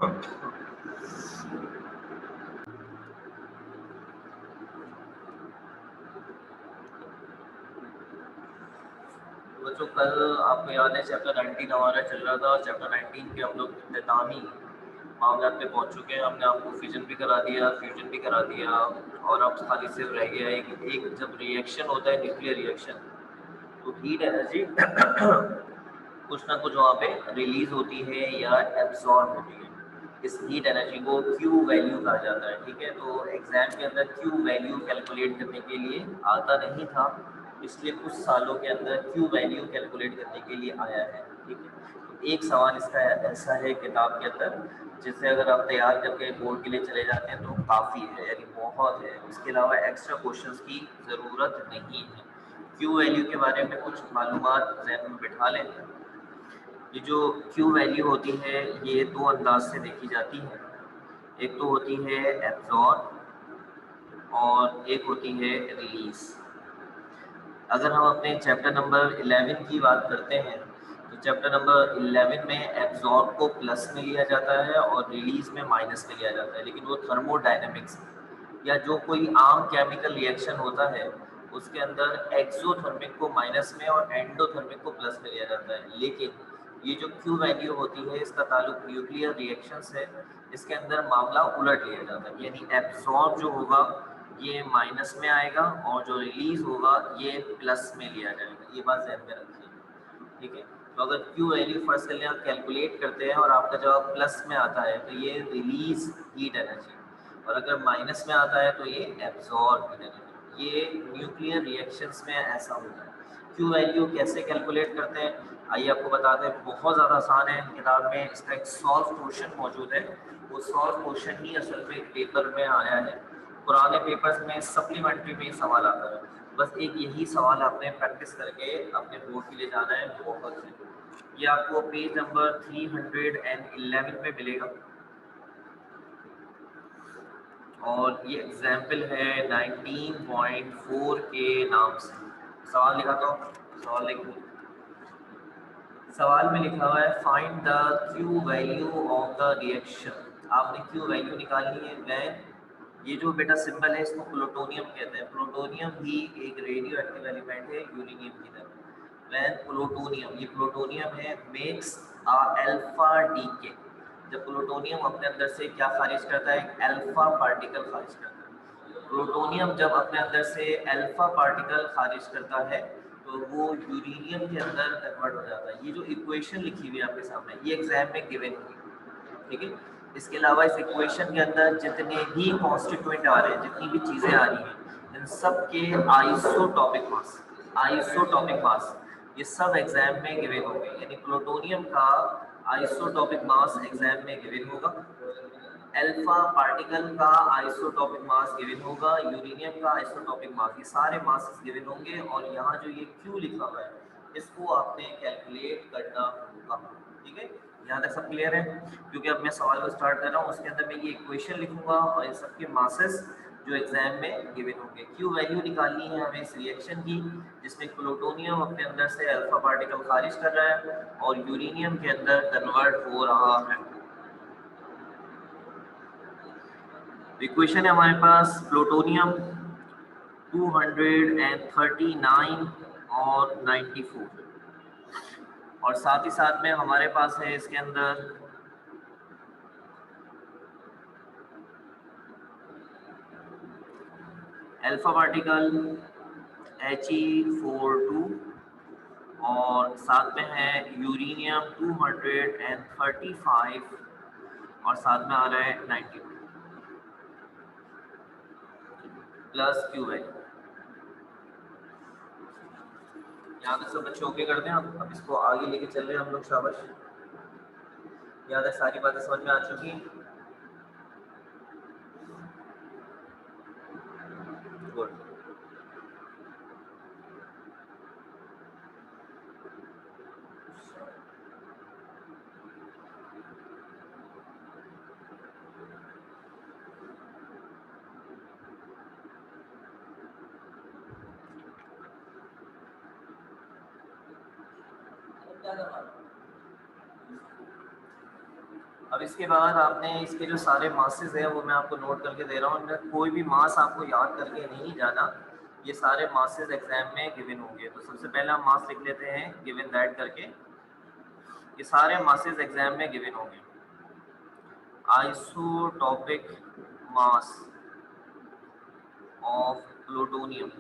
बच्चों कल आपको याद है चैप्टर 19 हमारा चल रहा था। चैप्टर 19 के हम लोग इख्तितामी मामलात पे पहुंच चुके हैं। हमने आपको फिजन भी करा दिया, फ्यूजन भी करा दिया, और अब खाली सिर्फ रह गया है कि एक जब रिएक्शन होता है, न्यूक्लियर रिएक्शन, तो हीट एनर्जी कुछ ना कुछ वहाँ पे रिलीज होती है या एब्जॉर्ब होती है। इस हीट एनर्जी को क्यू वैल्यू कहा जाता है। ठीक है, तो एग्जाम के अंदर क्यू वैल्यू कैलकुलेट करने के लिए आता नहीं था, इसलिए कुछ सालों के अंदर क्यू वैल्यू कैलकुलेट करने के लिए आया है। ठीक है, तो एक सवाल इसका ऐसा है किताब के अंदर, जिससे अगर आप तैयार करके बोर्ड के लिए चले जाते हैं तो काफ़ी है, यानी बहुत है। इसके अलावा एक्स्ट्रा क्वेश्चंस की ज़रूरत नहीं है। क्यू वैल्यू के बारे में कुछ मालूमात जहन में बिठा लें। ये जो क्यू वैल्यू होती है ये दो अंदाज से देखी जाती है। एक तो होती है एब्जॉर्ब और एक होती है रिलीज। अगर हम अपने चैप्टर नंबर 11 की बात करते हैं तो चैप्टर नंबर 11 में एब्जॉर्ब को प्लस में लिया जाता है और रिलीज में माइनस में लिया जाता है, लेकिन वो थर्मोडायनेमिक्स या जो कोई आम केमिकल रिएक्शन होता है उसके अंदर एक्सोथर्मिक को माइनस में और एंडोथर्मिक को प्लस में लिया जाता है। लेकिन ये जो क्यू वैल्यू होती है इसका ताल्लुक न्यूक्लियर रिएक्शंस है, इसके अंदर मामला उलट लिया जाता है, यानी एब्जॉर्ब जो होगा ये माइनस में आएगा और जो रिलीज होगा ये प्लस में लिया जाएगा। ये बात ध्यान में रखिए। ठीक है, तो अगर क्यू वैल्यू फर्स्ट के लिए आप कैलकुलेट करते हैं और आपका जवाब प्लस में आता है तो ये रिलीज हीट एनर्जी, और अगर माइनस में आता है तो ये एब्जॉर्ब हीट एनर्जी। ये न्यूक्लियर रिएक्शंस में ऐसा होता है। क्यू वैल्यू कैसे कैलकुलेट करते हैं आइए आपको बताते हैं। बहुत ज़्यादा आसान है, किताब में इसका एक सॉल्व क्वेश्चन मौजूद है। वो सॉल्व क्वेश्चन ही असल में पेपर में आया है। पुराने पेपर्स में सप्लीमेंट्री में सवाल आता है, बस एक यही सवाल आपने प्रैक्टिस करके अपने बोर्ड के लिए जाना है। बहुत है, ये आपको पेज नंबर 311 में मिलेगा और ये एग्जाम्पल है 19.4 के नाम से। सवाल लिखा तो सवाल लिख, सवाल में लिखा हुआ है find the Q value of the reaction. आपने क्यू वैल्यू निकालनी है। वैन, ये जो बेटा सिंबल है इसको प्लूटोनियम कहते हैं। प्लूटोनियम भी एक रेडियो एक्टिव एलिमेंट है यूरेनियम की तरह। वैन प्लूटोनियम, ये प्लूटोनियम है, मेक्स अल्फा डीके। जब प्लूटोनियम अपने अंदर से क्या खारिज करता है, अल्फा पार्टिकल खारिज करता है। प्लूटोनियम जब अपने अंदर से अल्फा पार्टिकल खारिज करता है तो वो यूरेनियम के अंदर कन्वर्ट हो जाता है। ये जो इक्वेशन लिखी हुई है आपके सामने ये एग्जाम में गिवन होगी। ठीक है, इसके अलावा इस इक्वेशन के अंदर जितने भी कॉन्स्टिट्यूएंट आ रहे हैं, जितनी भी चीज़ें आ रही हैं, इन सब के आइसोटॉपिक मास, आइसोटॉपिक मास ये सब एग्जाम में गिवन होंगे। यानी प्लूटोनियम का आइसोटॉपिक मास एग्जाम में गिवन होगा, अल्फा पार्टिकल का आइसोटॉपिक मास गिवन होगा, यूरेनियम का आइसोटॉपिक मास, ये सारे मासेस गिवन होंगे। और यहाँ जो ये क्यू लिखा हुआ है इसको आपने कैलकुलेट करना होगा। ठीक है, यहाँ तक सब क्लियर है? क्योंकि अब मैं सवाल को स्टार्ट कर रहा हूँ उसके अंदर मैं ये इक्वेशन लिखूंगा और इन सबके मासेस जो एग्जाम में गिवन होंगे। क्यू वैल्यू निकालनी है हमें इस रिएक्शन की जिसमें प्लूटोनियम अपने अंदर से अल्फा पार्टिकल खारिज कर रहा है और यूरेनियम के अंदर कन्वर्ट हो रहा है। इक्वेशन है हमारे पास प्लूटोनियम 239 और 94, और साथ ही साथ में हमारे पास है इसके अंदर अल्फा पार्टिकल He42 और साथ में है यूरेनियम 235 और साथ में आ रहा है 92 प्लस क्यू वैल्यू। यहाँ तक सब बच्चे ओके करते हैं। अब इसको आगे लेके चल रहे हैं हम लोग। शाबाश, यहाँ तक सारी बातें समझ में आ चुकी हैं। गुड, अब इसके बाद आपने इसके जो सारे मासेस हैं वो मैं आपको नोट करके दे रहा हूँ। कोई भी मास आपको याद करके नहीं जाना, ये सारे मासेस एग्जाम में गिवन होंगे। तो सबसे पहले हम मास लिख लेते हैं गिवन दैट करके, ये सारे मासेस एग्जाम में गिवन होंगे। आइसोटॉपिक मास ऑफ प्लूटोनियम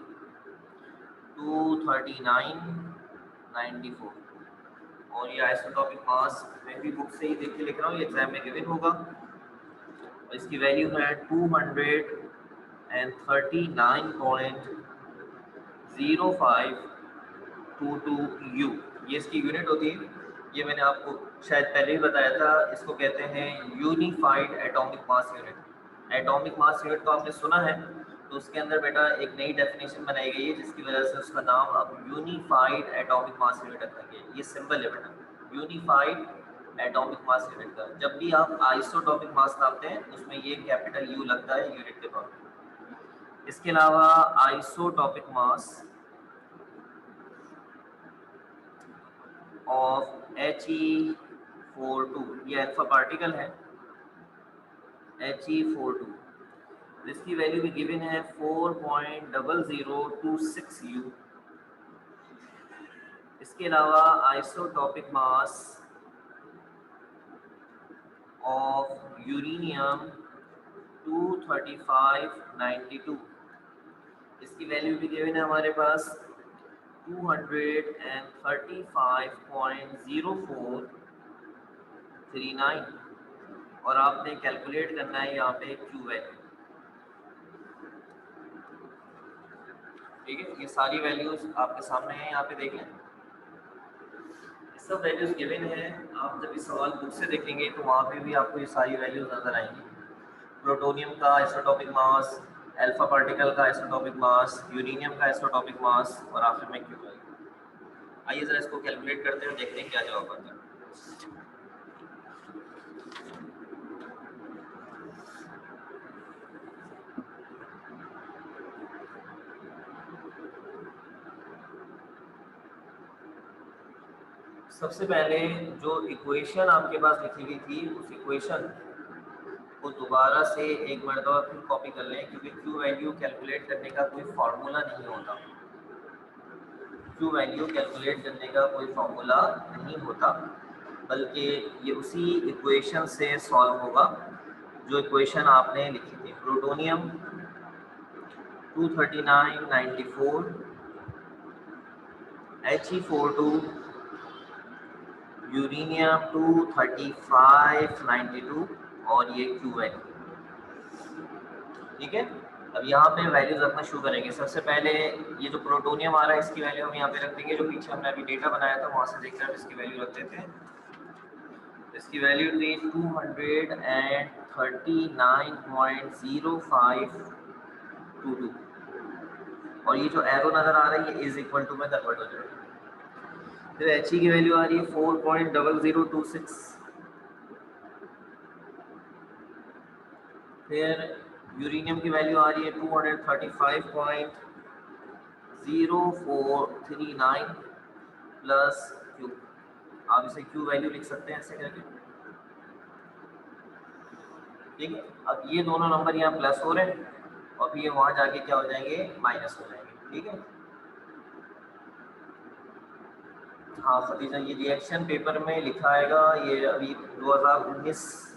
239.94, और ये आइसोटॉपिक मास मैं भी बुक से ही देख के लिख रहा हूँ, ये एग्जाम में गिवन होगा। इसकी वैल्यू है 239.0522 U, ये इसकी यूनिट होती है। ये मैंने आपको शायद पहले ही बताया था, इसको कहते हैं unified atomic mass unit. Atomic mass unit तो आपने सुना है, तो उसके अंदर बेटा एक नई डेफिनेशन बनाई गई है जिसकी वजह से उसका नाम अब यूनिफाइड एटॉमिक मास यूनिट रखा गया है। ये सिंबल है बेटा यूनिफाइड एटॉमिक मास यूनिट का। जब भी आप आइसोटॉपिक मास नापते हैं उसमें ये कैपिटल यू लगता है यूनिट के तौर पर। इसके अलावा आइसोटॉपिक मास ऑफ He42, ये अल्फा पार्टिकल है He42, इसकी वैल्यू भी गिवन है 4.0026 U। इसके अलावा आइसोटॉपिक मास ऑफ यूरेनियम 235.92, इसकी वैल्यू भी गिवन है हमारे पास 235.0439, और आपने कैलकुलेट करना है यहाँ पे Q वैल्यू। ठीक है, ये सारी वैल्यूज आपके सामने हैं, यहाँ पे देख लें। सब वैल्यूज गिवन है, आप जब इस सवाल बुक से देखेंगे तो वहाँ पे भी आपको ये सारी वैल्यूज नजर आएंगी। प्लूटोनियम का आइसोटॉपिक मास, अल्फा पार्टिकल का आइसोटॉपिक मास, यूरेनियम का आइसोटॉपिक मास, और आखिर में Q वैल्यू। आइए जरा इसको कैलकुलेट करते हैं, देखते हैं क्या जवाब आता है। सबसे पहले जो इक्वेशन आपके पास लिखी गई थी उस इक्वेशन को दोबारा से एक मरतबा फिर कॉपी कर लें, क्योंकि Q वैल्यू कैलकुलेट करने का कोई फार्मूला नहीं होता। Q वैल्यू कैलकुलेट करने का कोई फार्मूला नहीं होता, बल्कि ये उसी इक्वेशन से सॉल्व होगा जो इक्वेशन आपने लिखी थी। प्लूटोनियम 239.94, He42, यूरेनियम 235.92, और ये Q वैल्यू। ठीक है, अब यहाँ पे वैल्यूज रखना शुरू करेंगे। सबसे पहले ये जो प्लूटोनियम आ रहा है इसकी वैल्यू हम यहाँ पे रख देंगे, जो पीछे हमने अभी डेटा बनाया था वहाँ से देखकर हम इसकी वैल्यू रख देते हैं। इसकी वैल्यू थी 239.0522, और ये जो एरो नजर आ रहा है ये इज इक्वल टू में कन्वर्ट हो जाएगा। फिर He की वैल्यू आ रही है 4.0026, फिर यूरेनियम की वैल्यू आ रही है 235.0439 प्लस Q। आप इसे Q वैल्यू लिख सकते हैं ऐसे करके। ठीक है, अब ये दोनों नंबर यहाँ प्लस हो रहे हैं और फिर ये वहां जाके क्या हो जाएंगे, माइनस हो जाएंगे। ठीक है, हाँ खदीजा, ये रिएक्शन पेपर में लिखा आएगा, ये अभी 2019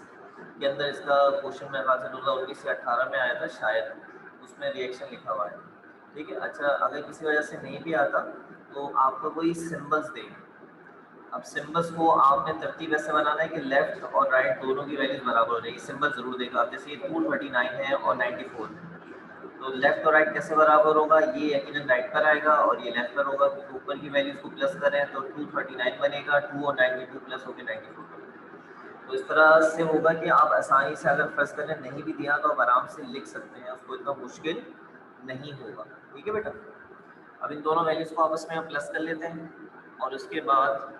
के अंदर इसका क्वेश्चन मेरे ख्याल से 2019 से 18 में आया था शायद, उसमें रिएक्शन लिखा हुआ है। ठीक है, अच्छा अगर किसी वजह से नहीं भी आता तो आपको कोई सिंबल्स देंगे। अब सिंबल्स को आपने तरतीब ऐसे बनाना है कि लेफ्ट और राइट दोनों की वैल्यूज बराबर हो जाएगी। सिंबल जरूर देगा आप, जैसे ये 239 है और 94, तो लेफ्ट और राइट कैसे बराबर होगा, ये यकीनन राइट पर आएगा और ये लेफ्ट पर होगा, क्योंकि ऊपर की वैल्यूज को प्लस करें तो 239 बनेगा, 2 और 92 प्लस होकर 94। तो इस तरह से होगा कि आप आसानी से, अगर फर्स्ट करने नहीं भी दिया तो आप आराम से लिख सकते हैं, उसको इतना मुश्किल नहीं होगा। ठीक है बेटा, अब इन दोनों वैल्यूज को आपस में हम प्लस कर लेते हैं और उसके बाद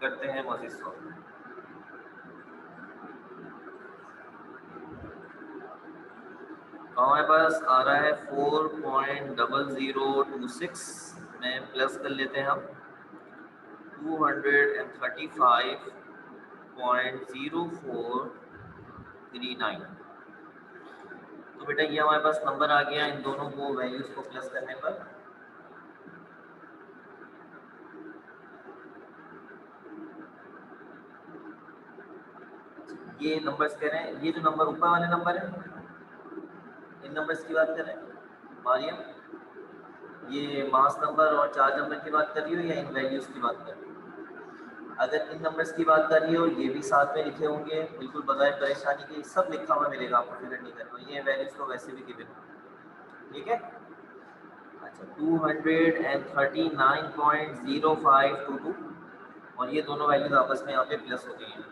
करते हैं मज़ीद सॉल्व। हमारे पास आ रहा है 4.0026 में प्लस कर लेते हैं हम 235 0.0439। तो बेटा ये हमारे पास नंबर आ गया इन दोनों को वैल्यूज को प्लस करने पर। ये नंबर्स कह रहे हैं, ये जो नंबर ऊपर वाले नंबर है इन नंबर्स की बात कर रहे हैं मारियम, ये मास नंबर और चार्ज नंबर की बात कर रही हो या इन वैल्यूज की बात कर रही हो? अगर इन नंबर्स की बात कर रही हो ये भी साथ में लिखे होंगे बिल्कुल बगैर परेशानी के, सब लिखा हुआ मिलेगा आपको, फिक्र नहीं करना, ये वैल्यूज तो वैसे भी गिवन, ठीक है। अच्छा 239.0522 और ये दोनों वैल्यूज आपस में यहाँ पे प्लस हो गई हैं।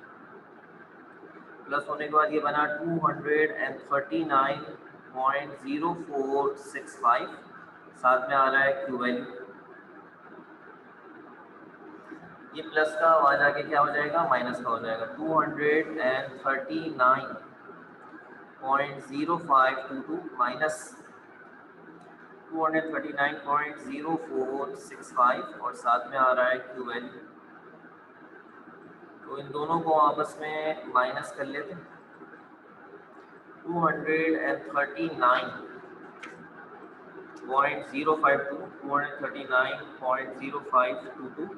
प्लस होने के बाद ये बना 239.0465, साथ में आ रहा है क्यू वैल्यू। ये प्लस का वहाँ जाके क्या हो जाएगा, माइनस का हो जाएगा। 239.0522 माइनस 239.0465 और साथ में आ रहा है क्यू वैल्यू। तो इन दोनों को आपस में माइनस कर लेते हैं। 239.0522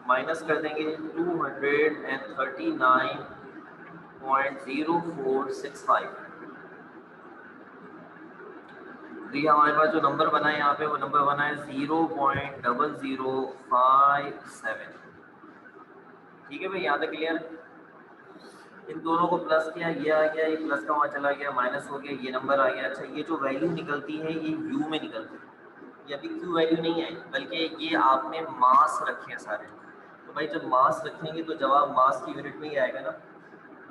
माइनस कर देंगे 239.0465। तो ये हमारे पास जो नंबर बना है यहाँ पे वो नंबर बना है 0.0057। ठीक है भाई, यहाँ तक क्लियर है। इन दोनों को प्लस किया, ये आ गया, ये प्लस का वहाँ चला गया, माइनस हो गया, ये नंबर आ गया। अच्छा ये जो वैल्यू निकलती है ये यू में निकलती है, ये अभी क्यू वैल्यू नहीं है बल्कि ये आपने मास रखे हैं सारे। तो भाई जब मास रखेंगे तो जवाब मास की यूनिट में ही आएगा ना।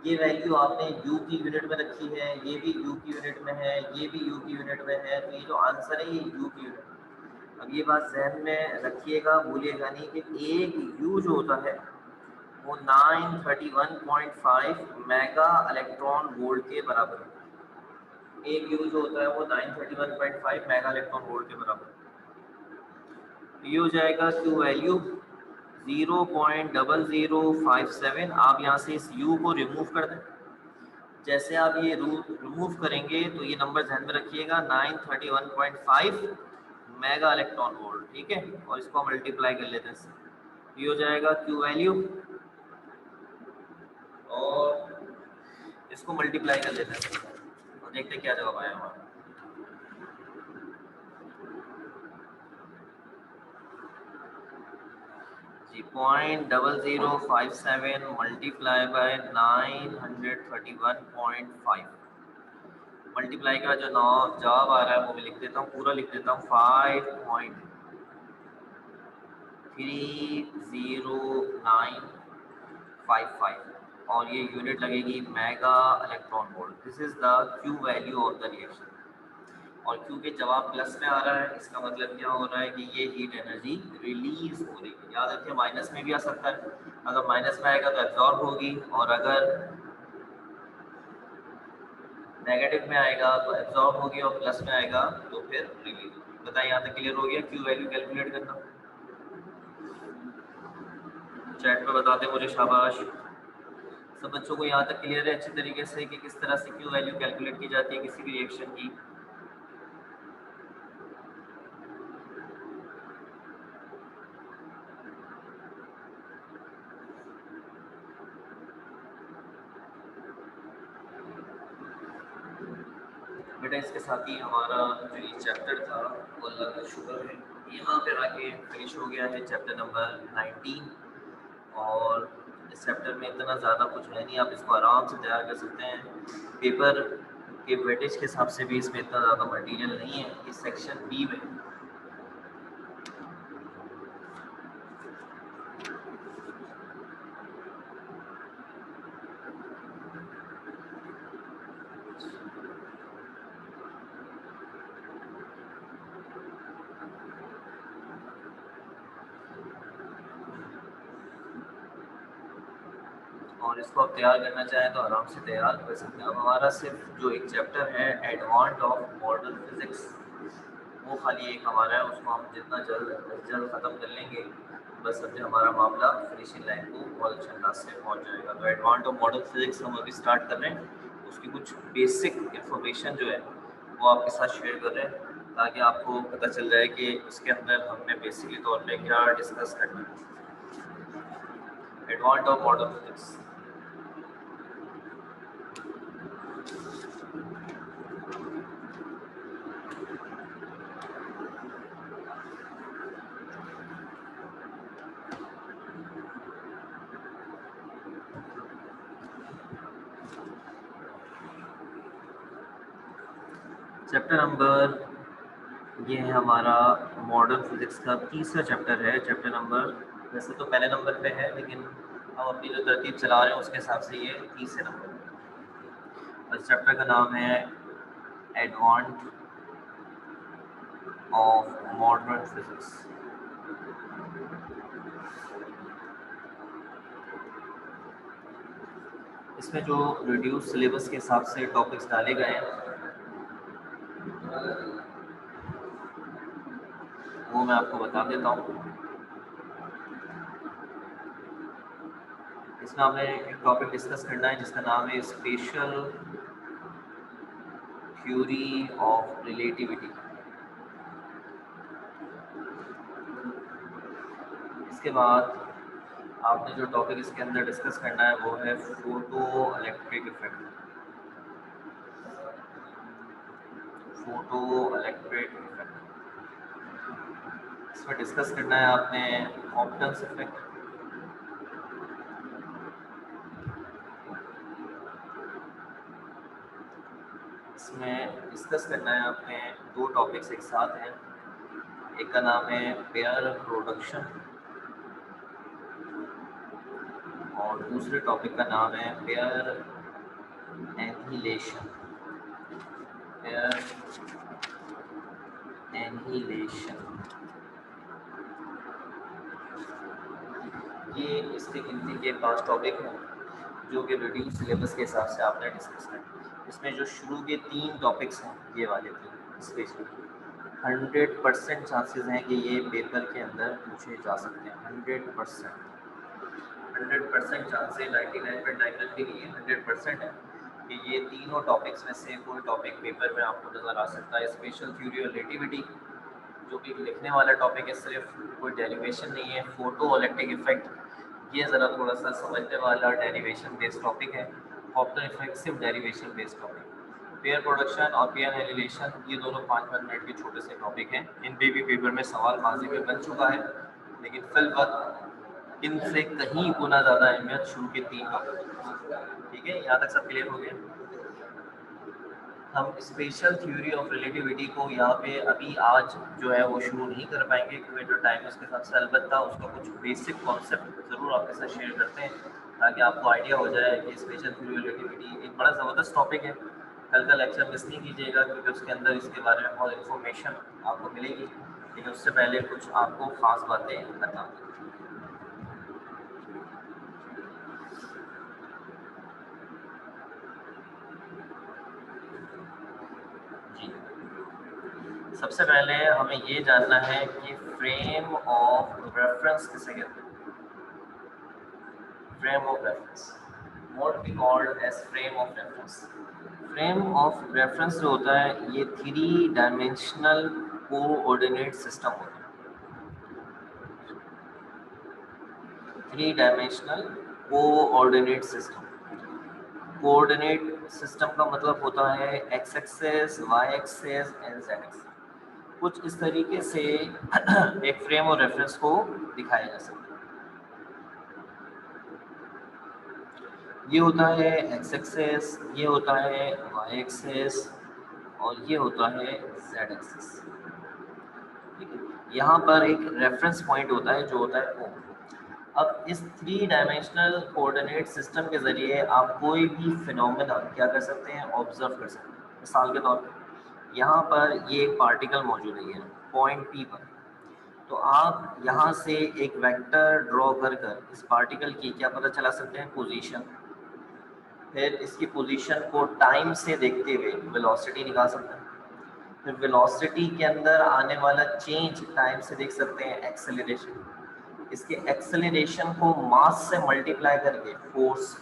ये वैल्यू आपने यू की यूनिट में रखी है, ये भी यू की यूनिट में है, ये भी यू की यूनिट में है, तो ये जो आंसर है ये यू की यूनिट में। अब ये बात जहन में रखिएगा, भूलिएगा नहीं कि एक यू जो होता है वो 931.5 मेगा इलेक्ट्रॉन वोल्ट के बराबर है। एक यू जो होता है वो 931.5 मेगा इलेक्ट्रॉन वोल्ट के बराबर है। ये हो जाएगा क्यू वैल्यू 0.0057। आप यहाँ से इस u को रिमूव कर दें। जैसे आप ये रिमूव करेंगे तो ये नंबर ध्यान में रखिएगा 931.5 मेगा इलेक्ट्रॉन वोल्ट, ठीक है। और इसको मल्टीप्लाई कर लेते हैं, ये हो जाएगा क्यू वैल्यू और इसको मल्टीप्लाई कर लेते हैं और देखते हैं क्या जवाब आया हमारा। जी 0.0057 मल्टीप्लाई बाय 931.5 मल्टीप्लाई का जो जवाब आ रहा है वो मैं लिख देता हूँ, पूरा लिख देता हूँ 5.30955 और ये यूनिट लगेगी mega electron volt. This is the Q value of the reaction. और क्योंकि जवाब प्लस में आ रहा है इसका मतलब क्या हो रहा है कि ये हीट एनर्जी रिलीज हो रही है। याद रखिए माइनस में भी आ सकता है, अगर माइनस में आएगा तो एब्जॉर्ब होगी और अगर नेगेटिव में आएगा तो एब्जॉर्ब होगी और प्लस में आएगा तो फिर रिलीज होगी। बताइए यहाँ तक क्लियर हो गया? क्यू वैल्यू कैलकुलेट करना चैट में बता दें मुझे, शाबाश। सब बच्चों को यहाँ तक क्लियर है अच्छी तरीके से कि किस तरह से क्यू वैल्यू कैलकुलेट की जाती है किसी भी रिएक्शन की? बेटा इसके साथ ही हमारा जो ये चैप्टर था वो अल्लाह का शुक्र है यहाँ पे आके फिनिश हो गया है, चैप्टर नंबर 19। और इस चैप्टर में इतना ज़्यादा कुछ है नहीं, आप इसको आराम से तैयार कर सकते हैं। पेपर के वेटेज के हिसाब से भी इसमें इतना ज़्यादा मटेरियल नहीं है। इस सेक्शन बी में और इसको आप तैयार करना चाहें तो आराम से तैयार कर सकते हैं। अब हमारा सिर्फ जो एक चैप्टर है एडवांस ऑफ मॉडर्न फिजिक्स वो खाली एक हमारा है, उसको हम जितना जल्द ख़त्म कर लेंगे बस अब हमारा मामला फिनिशिंग लाइन को बहुत अच्छे अंदाज से पहुंच जाएगा। तो एडवांस ऑफ मॉडल फिजिक्स हम अभी स्टार्ट कर रहे हैं, उसकी कुछ बेसिक इंफॉर्मेशन जो है वो आपके साथ शेयर कर रहे हैं ताकि आपको पता चल जाए कि उसके अंदर हमने बेसिकली तौर पे क्या डिस्कस करना है। Advance of model physics chapter number, ये है हमारा मॉडर्न फिजिक्स का तीसरा चैप्टर है। चैप्टर नंबर वैसे तो पहले नंबर पे है, लेकिन हम अपनी जो तरतीब चला रहे हैं उसके हिसाब से ये तीसरे नंबर। इस चैप्टर का नाम है एडवांस ऑफ मॉडर्न फिजिक्स। इसमें जो रिड्यूस सिलेबस के हिसाब से टॉपिक्स डाले गए हैं वो मैं आपको बता देता हूँ। इसमें हमें एक टॉपिक डिस्कस करना है जिसका नाम है स्पेशल थ्योरी ऑफ रिलेटिविटी। इसके बाद आपने जो टॉपिक इसके अंदर डिस्कस करना है वो है photo electric effect. Photo electric effect इसमें डिस्कस करना है आपने हॉपटन्स इफेक्ट, इसमें डिस्कस करना है आपने दो टॉपिक्स एक साथ हैं। एक का नाम है पेयर प्रोडक्शन और दूसरे टॉपिक का नाम है पेयर एनिहिलेशन। पेयर एनिहिलेशन ये इसकी गिनती के 5 टॉपिक हैं जो कि रिड्यूस सिलेबस के हिसाब से आपने डिस्कस करना। इसमें जो शुरू के 3 टॉपिक्स हैं ये वाले 3 स्पेशली 100% चांसेस हैं कि ये पेपर के अंदर पूछे जा सकते हैं। 100% चांसेस 99.99 भी नहीं है, 100% है कि ये तीनों टॉपिक्स में से कोई टॉपिक पेपर में आपको नज़र आ सकता है। स्पेशल थ्योरी और रिलेटिविटी जो कि लिखने वाला टॉपिक है, सिर्फ कोई डेरिवेशन नहीं है। फोटो इलेक्ट्रिक इफेक्ट ये ज़रा थोड़ा सा समझने वाला डेरिवेशन बेस्ड टॉपिक है। ऑप्टन इफेक्ट सिर्फ derivation based topic. Pair production और पेयर एनिहिलेशन ये दोनों 5 मिनट के छोटे से टॉपिक हैं। इन पे भी पेपर में सवाल माजी में बन चुका है, लेकिन फिलहाल इनसे कहीं गुना ज़्यादा अहमियत शुरू के 3 टॉपिक। ठीक है, यहाँ तक सब क्लियर हो गया। हम स्पेशल थ्योरी ऑफ रिलेटिविटी को यहाँ पे अभी आज जो है वो शुरू नहीं कर पाएंगे क्योंकि जो टाइम उसके हिसाब से अलबत्ता उसका कुछ बेसिक कॉन्सेप्ट ज़रूर आपके साथ शेयर करते हैं ताकि आपको आइडिया हो जाए कि स्पेशल थ्योरी रिलेटिविटी एक बड़ा ज़बरदस्त टॉपिक है। कल का लेक्चर मिस नहीं कीजिएगा क्योंकि उसके अंदर इसके बारे में बहुत इन्फॉर्मेशन आपको मिलेगी, लेकिन उससे पहले कुछ आपको ख़ास बातें बता दें। सबसे पहले हमें ये जानना है कि फ्रेम ऑफ रेफरेंस किसे कहते हैं। Frame of reference, what we called as frame of reference. Frame of reference जो होता है ये 3 डायमेंशनल कोऑर्डिनेट सिस्टम होता है। 3 dimensional coordinate system. Coordinate system का मतलब होता है X axis, Y axis and Z axis. कुछ इस तरीके से एक फ्रेम और रेफरेंस को दिखाया जा सकता है। ये होता है एक्स एक्सेस, ये होता है वाई एक्सेस और ये होता है जेड एक्सेस। ठीक है, यहाँ पर एक रेफरेंस पॉइंट होता है जो होता है O। अब इस 3 डायमेंशनल कोऑर्डिनेट सिस्टम के जरिए आप कोई भी फिनोमेना क्या कर सकते हैं, ऑब्जर्व कर सकते हैं। मिसाल के तौर पर यहाँ पर ये एक पार्टिकल मौजूद है पॉइंट P पर, तो आप यहाँ से एक वेक्टर ड्रॉ कर इस पार्टिकल की क्या पता चला सकते हैं, पोजीशन। फिर इसकी पोजीशन को टाइम से देखते हुए वेलोसिटी निकाल सकते हैं। फिर वेलोसिटी के अंदर आने वाला चेंज टाइम से देख सकते हैं, एक्सेलरेशन। इसके एक्सेलरेशन को मास से मल्टीप्लाई करके फोर्स,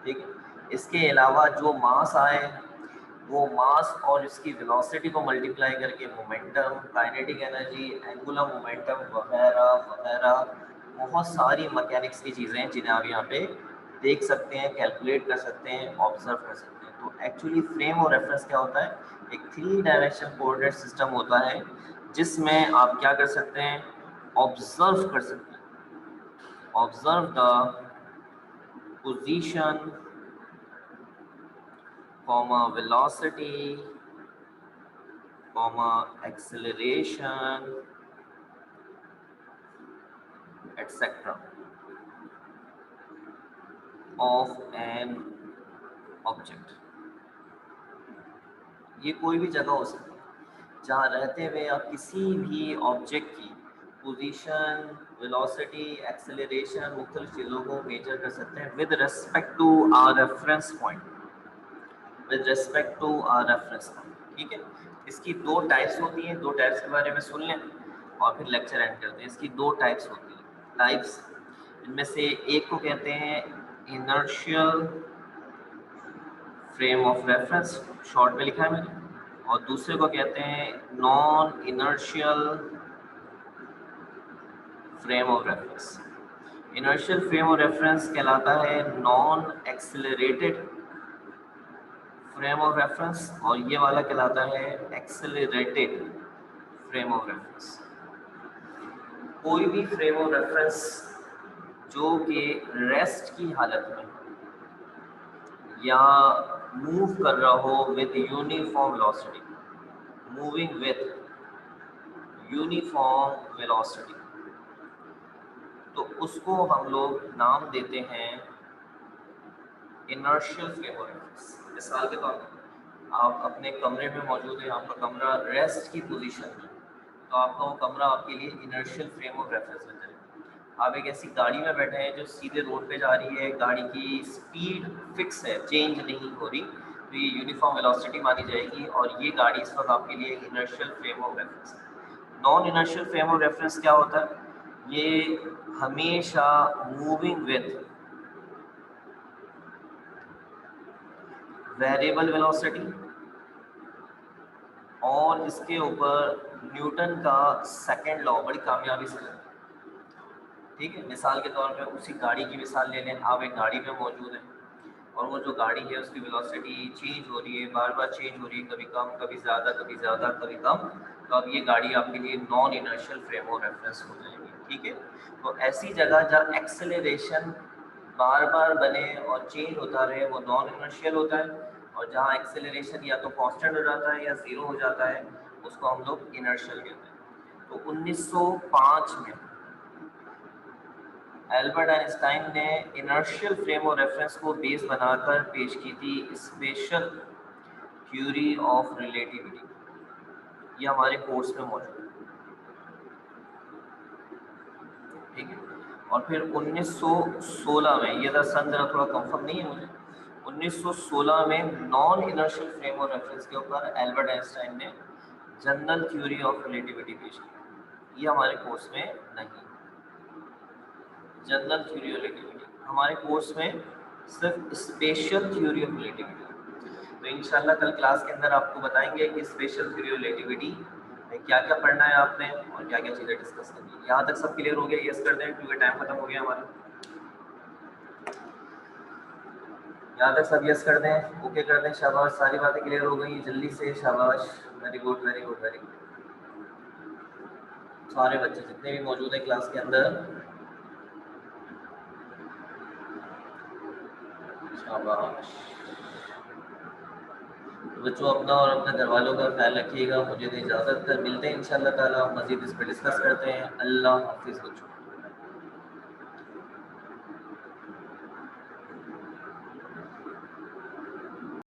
ठीक है। इसके अलावा जो मास आए वो मास और इसकी वेलोसिटी को मल्टीप्लाई करके momentum, kinetic energy, angular momentum वगैरह वगैरह बहुत सारी मैकेनिक्स की चीज़ें हैं जिन्हें आप यहाँ पे देख सकते हैं, कैलकुलेट कर सकते हैं, ऑब्जर्व कर सकते हैं। तो एक्चुअली फ्रेम और रेफरेंस क्या होता है, एक 3 डायमेंशनल कोऑर्डिनेट सिस्टम होता है जिसमें आप क्या कर सकते हैं, ऑब्जर्व कर सकते हैं, observe the position, velocity, acceleration, etc. of an object। ये कोई भी जगह हो सकती है जहाँ रहते हुए आप किसी भी ऑब्जेक्ट की पोजीशन, वेलोसिटी, एक्सेलरेशन, मुख्तलिफ चीज़ों को मेजर कर सकते हैं with respect to our reference point, with respect to our reference point, ठीक है। इसकी 2 टाइप्स होती हैं, 2 टाइप्स के बारे में सुन लें और फिर लेक्चर एंड करते हैं। इसकी 2 टाइप्स होती हैं। टाइप्स इनमें से एक को कहते हैं inertial frame of reference, short में लिखा है मैंने, और दूसरे को कहते हैं non inertial frame of reference. Inertial frame of reference कहलाता है non accelerated frame of reference और ये वाला कहलाता है एक्सेलरेटेड फ्रेम ऑफ रेफरेंस। कोई भी फ्रेम ऑफ रेफरेंस जो कि रेस्ट की हालत में या मूव कर रहा हो with uniform velocity, moving with uniform velocity, तो उसको हम लोग नाम देते हैं इनर्शियल फ्रेम ऑफ रेफरेंस। मिसाल के तौर पर आप अपने कमरे में मौजूद हैं, आपका कमरा रेस्ट की पोजीशन में, तो आपका वो कमरा आपके लिए इनर्शियल फ्रेम ऑफ रेफरेंस में चलेगा। आप एक ऐसी गाड़ी में बैठे हैं जो सीधे रोड पे जा रही है, गाड़ी की स्पीड फिक्स है, चेंज नहीं हो रही, तो ये यूनिफॉर्म वेलोसिटी मानी जाएगी और ये गाड़ी इस वक्त आपके लिए इनर्शियल फ्रेम ऑफ रेफरेंस है। Non inertial frame of reference क्या होता है, ये हमेशा मूविंग विद वेरिएबल वेलोसिटी और इसके ऊपर न्यूटन का सेकंड लॉ बड़ी कामयाबी से, ठीक है। मिसाल के तौर पे उसी गाड़ी की मिसाल ले लें, आप एक गाड़ी में मौजूद हैं और वो जो गाड़ी है उसकी वेलोसिटी चेंज हो रही है, बार बार चेंज हो रही है, कभी कम कभी ज़्यादा, कभी ज़्यादा कभी कम, तो अब ये गाड़ी आपके लिए non inertial frame of reference हो जाएगी, ठीक है। तो ऐसी जगह जहाँ एक्सेलरेशन बार बार बने और चेंज होता रहे वो नॉन इनर्शियल होता है, और जहाँ एक्सेलरेशन या तो कांस्टेंट हो जाता है या ज़ीरो हो जाता है उसको हम लोग इनर्शियल कहते हैं। तो 1905 में एल्बर्ट आइंस्टाइन ने इनर्शियल फ्रेम ऑफ रेफरेंस को बेस बनाकर पेश की थी स्पेशल थ्योरी ऑफ रिलेटिविटी। ये हमारे कोर्स में मौजूद है, ठीक है। और फिर 1916 में, ये सन जरा थोड़ा कंफर्म नहीं है मुझे, 1916 में non inertial frame of reference के ऊपर एल्बर्ट आइंस्टाइन ने जनरल थ्योरी ऑफ रिलेटिविटी पेश की। ये हमारे कोर्स में नहीं, जनरल थ्योरी ऑफ रिलेटिविटी हमारे कोर्स में सिर्फ स्पेशल थ्योरी ऑफ रिलेटिविटी। तो इंशाल्लाह कल क्लास के अंदर आपको बताएंगे कि स्पेशल थ्योरी ऑफ रिलेटिविटी में क्या क्या पढ़ना है आपने और क्या क्या चीज़ें डिस्कस करनी है। यहाँ तक सब क्लियर हो गया? यस कर दें क्योंकि टाइम खत्म हो गया हमारा। यहाँ तक सब यस कर दें, ओके कर दें, शाबाश, सारी बातें क्लियर हो गई जल्दी से, शाबाश, very good very good very good. सारे बच्चे जितने भी मौजूद हैं क्लास के अंदर, शाबाश। बच्चों अपना और अपने घर वालों का ख्याल रखिएगा। मुझे इजाज़त, कर मिलते हैं इंशाल्लाह ताला, मज़ीद इस पर डिस्कस करते हैं। अल्लाह हाफिज़ बच्चों।